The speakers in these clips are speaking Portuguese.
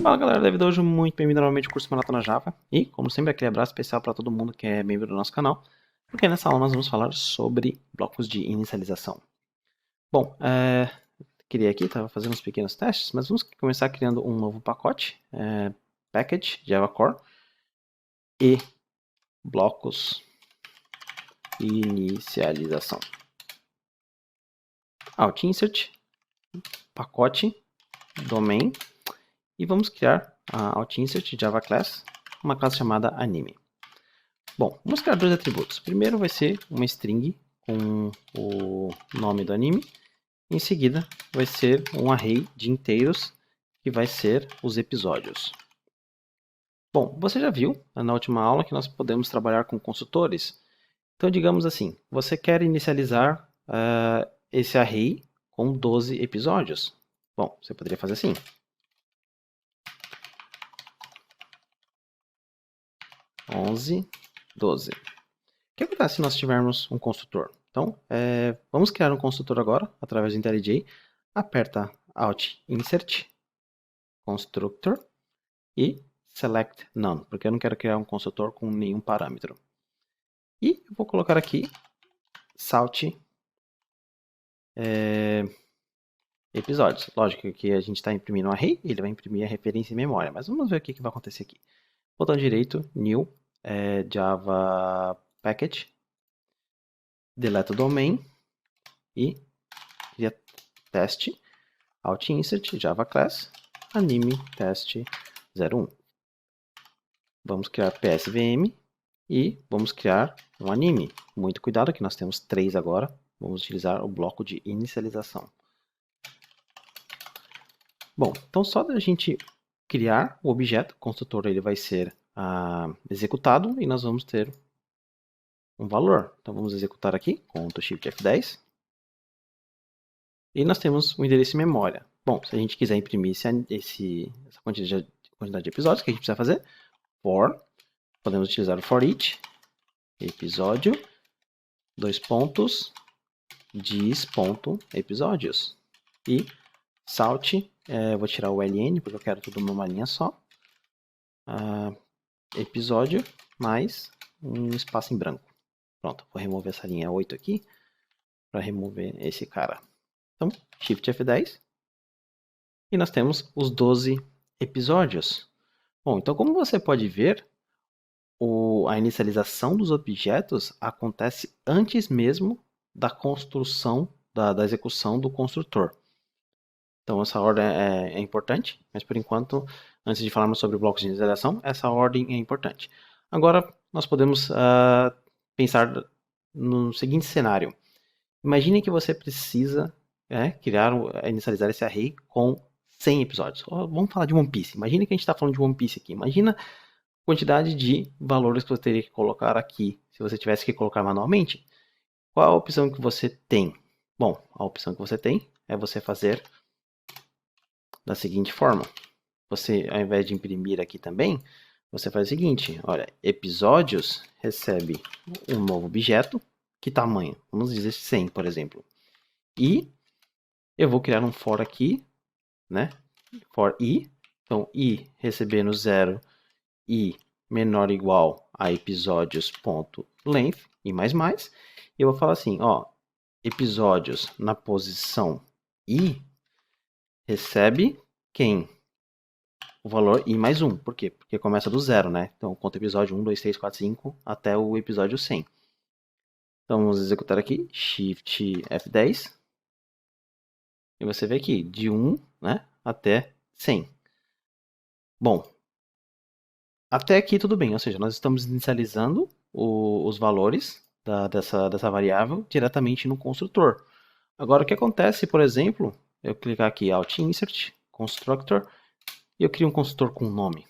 Fala galera, David hoje, muito bem-vindo novamente ao curso Maratona Java. E, como sempre, aquele abraço especial para todo mundo que é membro do nosso canal, porque nessa aula nós vamos falar sobre blocos de inicialização. Bom, queria aqui, estava fazendo uns pequenos testes, mas vamos começar criando um novo pacote, package Java Core e blocos inicialização. Alt insert, pacote, domain, e vamos criar a Alt insert Java class, uma classe chamada anime. Bom, vamos criar dois atributos. Primeiro vai ser uma string com o nome do anime. Em seguida vai ser um array de inteiros que vai ser os episódios. Bom, você já viu na última aula que nós podemos trabalhar com construtores. Então, digamos assim, você quer inicializar esse array com 12 episódios. Bom, você poderia fazer assim. (11, 12). O que acontece se nós tivermos um construtor? Então, vamos criar um construtor agora, através do IntelliJ. Aperta Alt Insert, Constructor e Select None, porque eu não quero criar um construtor com nenhum parâmetro. E eu vou colocar aqui Salt episódios. Lógico que a gente está imprimindo um array, ele vai imprimir a referência em memória, mas vamos ver o que vai acontecer aqui. Botão direito, New, Java Package, deleta o domain e cria teste, Alt Insert, Java Class, anime test 01. Vamos criar PSVM e vamos criar um anime. Muito cuidado que nós temos 3 agora. Vamos utilizar o bloco de inicialização. Bom, então só da gente criar o objeto, o construtor ele vai ser executado e nós vamos ter um valor. Então vamos executar aqui, Ctrl Shift F10. E nós temos um endereço em memória. Bom, se a gente quiser imprimir essa quantidade de episódios, o que a gente precisa fazer? For, podemos utilizar o for each, episódio, dis.episódios. E salt, vou tirar o ln, porque eu quero tudo numa linha só. Episódio, mais um espaço em branco. Pronto, vou remover essa linha 8 aqui, para remover esse cara. Então, Shift F10. E nós temos os 12 episódios. Bom, então como você pode ver, a inicialização dos objetos acontece antes mesmo da construção, da execução do construtor. Então essa ordem é importante, mas por enquanto, antes de falarmos sobre blocos de inicialização, essa ordem é importante. Agora nós podemos pensar no seguinte cenário. Imagine que você precisa inicializar esse array com 100 episódios. Vamos falar de One Piece. Imagina que a gente está falando de One Piece aqui. Imagina a quantidade de valores que você teria que colocar aqui, se você tivesse que colocar manualmente. Qual a opção que você tem? Bom, a opção que você tem é você fazer da seguinte forma. Você, ao invés de imprimir aqui também, você faz o seguinte. Olha, episódios recebe um novo objeto. Que tamanho? Vamos dizer 100, por exemplo. E eu vou criar um for aqui, né? For i. Então, i recebendo 0 e menor ou igual a episódios.length e mais. E eu vou falar assim, ó, episódios na posição i recebe quem? O valor i mais 1. Por quê? Porque começa do 0, né? Então, conta episódio 1, 2, 3, 4, 5 até o episódio 100. Então, vamos executar aqui, Shift F10. E você vê aqui, de 1, né, até 100. Bom, até aqui tudo bem, ou seja, nós estamos inicializando os valores dessa variável diretamente no construtor. Agora, o que acontece, por exemplo, eu clicar aqui Alt Insert, Constructor, e eu crio um construtor com nome.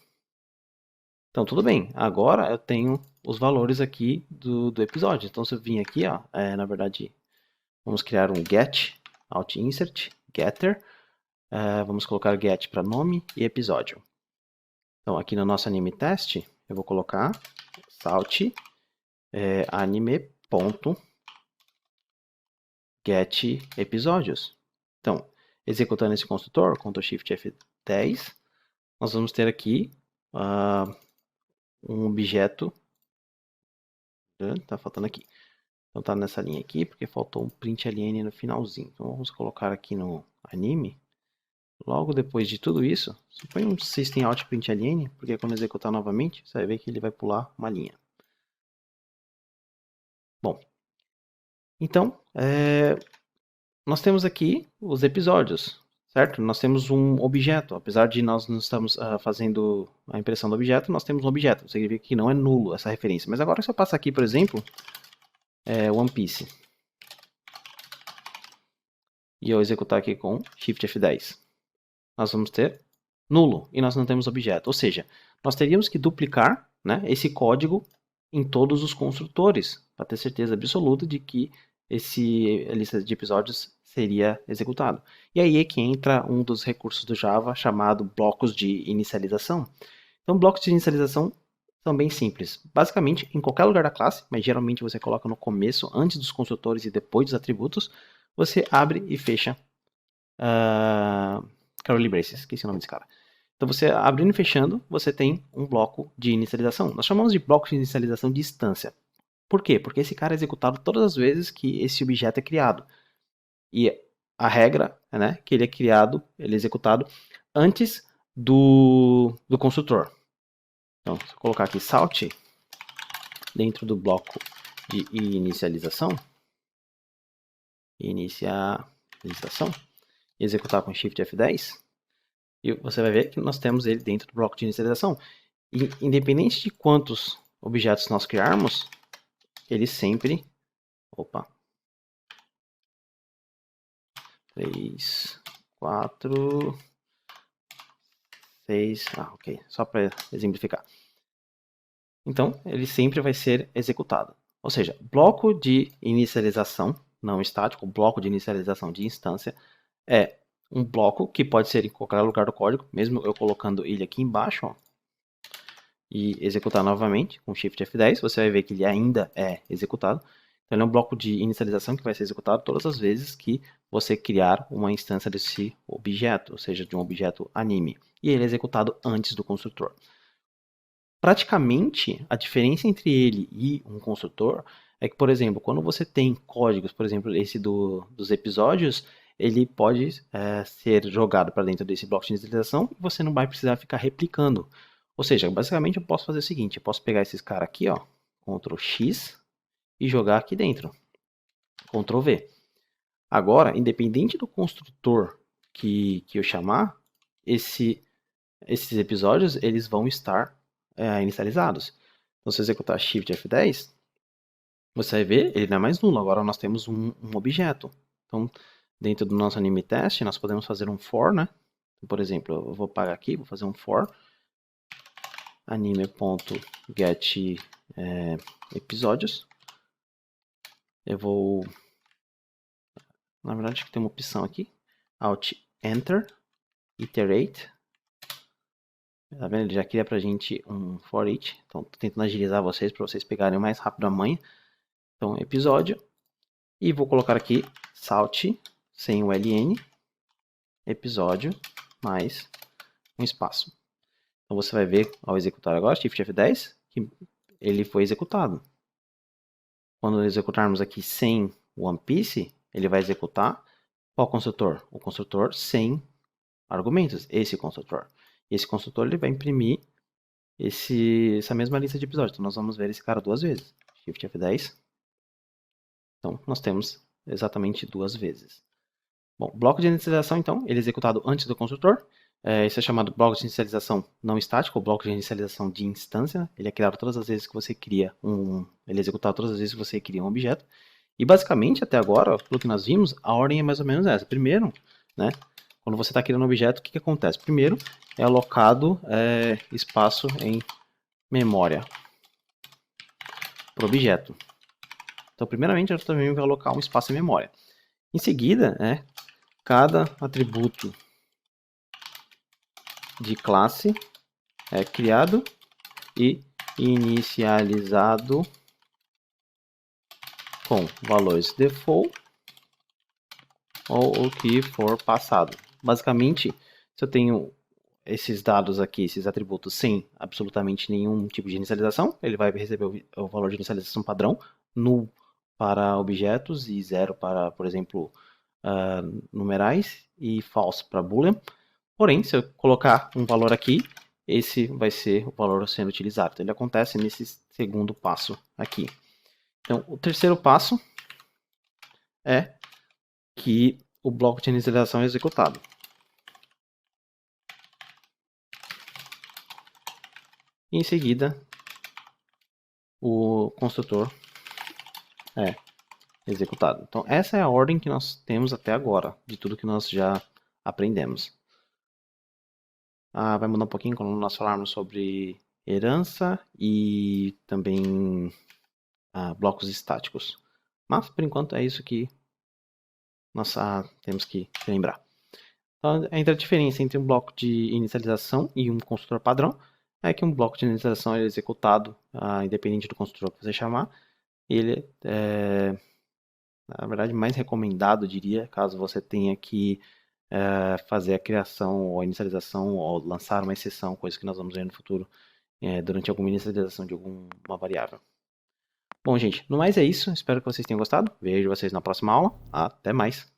Então, tudo bem, agora eu tenho os valores aqui do episódio. Então, se eu vim aqui, ó, na verdade, vamos criar um get, Alt Insert, getter, vamos colocar get para nome e episódio. Então, aqui no nosso anime test, eu vou colocar salt anime.get episódios. Então, executando esse construtor, Ctrl Shift F10, nós vamos ter aqui um objeto. Tá faltando aqui. Então tá nessa linha aqui, porque faltou um println no finalzinho. Então vamos colocar aqui no anime. Logo depois de tudo isso, põe um system out println, porque quando executar novamente, você vai ver que ele vai pular uma linha. Bom, então, nós temos aqui os episódios, certo? Nós temos um objeto, apesar de nós não estamos fazendo a impressão do objeto, nós temos um objeto, significa que não é nulo essa referência. Mas agora se eu passar aqui, por exemplo, One Piece, e eu executar aqui com Shift F10, nós vamos ter nulo, e nós não temos objeto. Ou seja, nós teríamos que duplicar, né, esse código em todos os construtores, para ter certeza absoluta de que a lista de episódios seria executado. E aí é que entra um dos recursos do Java chamado blocos de inicialização. Então, blocos de inicialização são bem simples. Basicamente, em qualquer lugar da classe, mas geralmente você coloca no começo, antes dos construtores e depois dos atributos, você abre e fecha curly braces, esqueci o nome desse cara. Então, você abrindo e fechando, você tem um bloco de inicialização. Nós chamamos de bloco de inicialização de instância. Por quê? Porque esse cara é executado todas as vezes que esse objeto é criado. E a regra é, né, que ele é criado, ele é executado antes do construtor. Então, se eu colocar aqui salt dentro do bloco de inicialização, e executar com Shift F10, e você vai ver que nós temos ele dentro do bloco de inicialização. E independente de quantos objetos nós criarmos, ele sempre... 3, 4, 6... ok, só para exemplificar. Então, ele sempre vai ser executado. Ou seja, bloco de inicialização não estático, bloco de inicialização de instância, é um bloco que pode ser em qualquer lugar do código, mesmo eu colocando ele aqui embaixo, ó, e executar novamente com Shift F10, você vai ver que ele ainda é executado. Então, ele é um bloco de inicialização que vai ser executado todas as vezes que você criar uma instância desse objeto, ou seja, de um objeto anime. E ele é executado antes do construtor. Praticamente, a diferença entre ele e um construtor é que, por exemplo, quando você tem códigos, por exemplo, esse dos episódios, ele pode ser jogado para dentro desse bloco de inicialização e você não vai precisar ficar replicando. Ou seja, basicamente eu posso fazer o seguinte, eu posso pegar esses caras aqui, ó, Ctrl X, e jogar aqui dentro, Ctrl V. Agora, independente do construtor que eu chamar, esses episódios eles vão estar inicializados. Então, se eu executar Shift F10, você vai ver, ele não é mais nulo, agora nós temos um objeto. Então, dentro do nosso anime test, nós podemos fazer um for, né? Por exemplo, eu vou pagar aqui, vou fazer um for anime.get episódios. Eu vou... Na verdade, tem uma opção aqui. Alt Enter, Iterate. Tá vendo? Ele já cria pra gente um for each. Então, tô tentando agilizar vocês para vocês pegarem o mais rápido a manha. Então, episódio. E vou colocar aqui salt, sem o ln, episódio, mais um espaço. Então, você vai ver, ao executar agora, Shift F10, que ele foi executado. Quando executarmos aqui sem One Piece, ele vai executar qual construtor? O construtor sem argumentos, esse construtor. Esse construtor ele vai imprimir essa mesma lista de episódios. Então, nós vamos ver esse cara duas vezes. Shift F10. Então, nós temos exatamente duas vezes. Bom, bloco de inicialização, então, ele é executado antes do construtor. Isso é chamado bloco de inicialização não estático, ou bloco de inicialização de instância. Ele é criado todas as vezes que você cria ele é executado todas as vezes que você cria um objeto. E basicamente, até agora, pelo que nós vimos, a ordem é mais ou menos essa. Primeiro, né, quando você está criando um objeto, o que acontece? Primeiro, é alocado espaço em memória para o objeto. Então, primeiramente, eu também vou alocar um espaço em memória. Em seguida, cada atributo de classe é criado e inicializado com valores default ou o que for passado. Basicamente, se eu tenho esses dados aqui, esses atributos, sem absolutamente nenhum tipo de inicialização. Ele vai receber o valor de inicialização padrão, null para objetos e 0 para, por exemplo, numerais e false para boolean. Porém, se eu colocar um valor aqui, esse vai ser o valor sendo utilizado. Então, ele acontece nesse segundo passo aqui. Então, o terceiro passo é que o bloco de inicialização é executado. E, em seguida, o construtor é executado. Então, essa é a ordem que nós temos até agora, de tudo que nós já aprendemos. Vai mudar um pouquinho quando nós falarmos sobre herança e também blocos estáticos. Mas, por enquanto, é isso que nós temos que lembrar. Então, a diferença entre um bloco de inicialização e um construtor padrão é que um bloco de inicialização é executado, independente do construtor que você chamar. Ele é, na verdade, mais recomendado, diria, caso você tenha que fazer a criação ou a inicialização ou lançar uma exceção, coisa que nós vamos ver no futuro, durante alguma inicialização de alguma variável. Bom, gente, no mais é isso. Espero que vocês tenham gostado. Vejo vocês na próxima aula. Até mais!